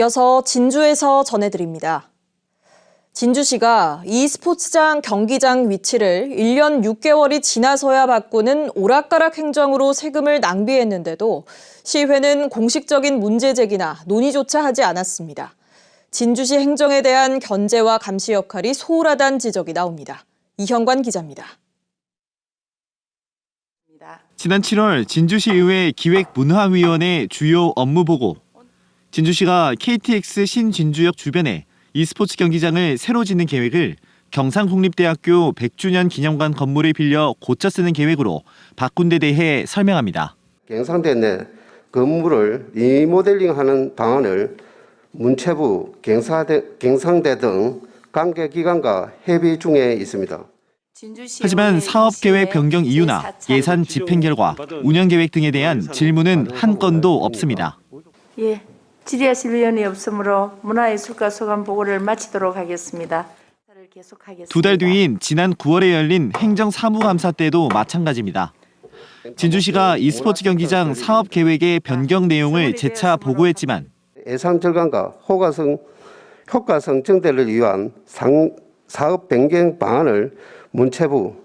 이어서 진주에서 전해드립니다. 진주시가 e스포츠장 경기장 위치를 1년 6개월이 지나서야 바꾸는 오락가락 행정으로 세금을 낭비했는데도 시회는 공식적인 문제 제기나 논의조차 하지 않았습니다. 진주시 행정에 대한 견제와 감시 역할이 소홀하다는 지적이 나옵니다. 이현관 기자입니다. 지난 7월 진주시의회 기획문화위원회 주요 업무 보고. 진주시가 KTX 신진주역 주변에 e스포츠 경기장을 새로 짓는 계획을 경상국립대학교 100주년 기념관 건물을 빌려 고쳐 쓰는 계획으로 바꾼 데 대해 설명합니다. 경상대 내 건물을 리모델링하는 방안을 문체부, 경상대 등 관계기관과 협의 중에 있습니다. 하지만 사업계획 변경 이유나 예산 집행 결과, 운영계획 등에 대한 질문은 한 건도 없습니다. 예, 질의하실 의원이 없으므로 문화예술가 소관 보고를 마치도록 하겠습니다. 2달 뒤인 지난 9월에 열린 행정사무감사 때도 마찬가지입니다. 진주시가 e스포츠 경기장 사업계획의 변경 내용을 재차 보고했지만 예산 절감과 효과성 증대를 위한 사업 변경 방안을 문체부,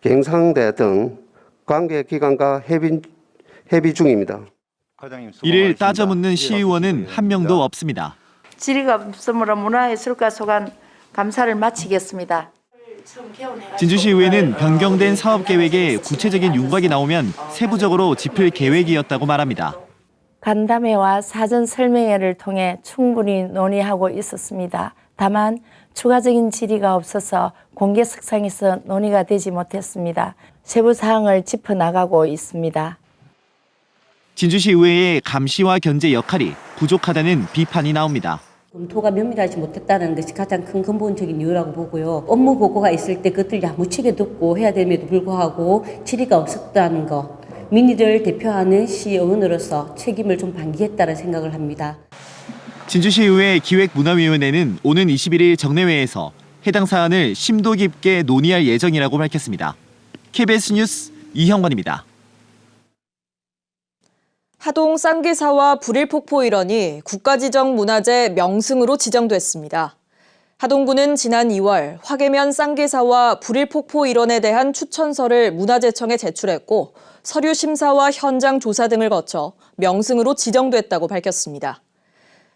경상대 등 관계기관과 협의 중입니다. 이를 따져 묻는 시의원은 한 명도 없습니다. 질의가 없으므로 문화예술가 소관 감사를 마치겠습니다. 진주시의회는 변경된 사업계획에 구체적인 윤곽이 나오면 세부적으로 짚을 계획이었다고 말합니다. 간담회와 사전 설명회를 통해 충분히 논의하고 있었습니다. 다만 추가적인 질의가 없어서 공개석상에서 논의가 되지 못했습니다. 세부 사항을 짚어나가고 있습니다. 진주시의회의 감시와 견제 역할이 부족하다는 비판이 나옵니다. 검토가 면밀하지 못했다는 것이 가장 큰 근본적인 이유라고 보고요. 업무 보고가 있을 때 그것을 야무지게 듣고 해야 됨에도 불구하고 질의가 없었다는 것. 민의를 대표하는 시의원으로서 책임을 좀 방기했다는 생각을 합니다. 진주시의회 기획문화위원회는 오는 21일 정례회에서 해당 사안을 심도 깊게 논의할 예정이라고 밝혔습니다. KBS 뉴스 이현관입니다. 하동 쌍계사와 불일폭포 일원이 국가지정 문화재 명승으로 지정됐습니다. 하동구는 지난 2월 화계면 쌍계사와 불일폭포 일원에 대한 추천서를 문화재청에 제출했고 서류 심사와 현장 조사 등을 거쳐 명승으로 지정됐다고 밝혔습니다.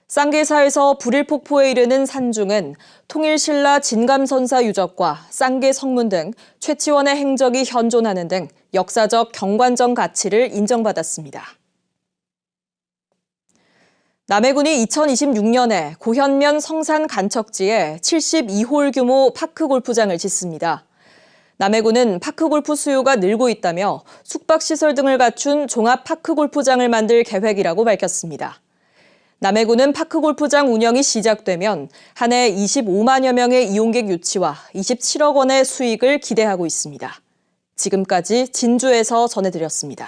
쌍계사에서 불일폭포에 이르는 산중은 통일신라 진감선사 유적과 쌍계 성문 등 최치원의 행적이 현존하는 등 역사적 경관적 가치를 인정받았습니다. 남해군이 2026년에 고현면 성산 간척지에 72홀 규모 파크골프장을 짓습니다. 남해군은 파크골프 수요가 늘고 있다며 숙박시설 등을 갖춘 종합 파크골프장을 만들 계획이라고 밝혔습니다. 남해군은 파크골프장 운영이 시작되면 한 해 25만여 명의 이용객 유치와 27억 원의 수익을 기대하고 있습니다. 지금까지 진주에서 전해드렸습니다.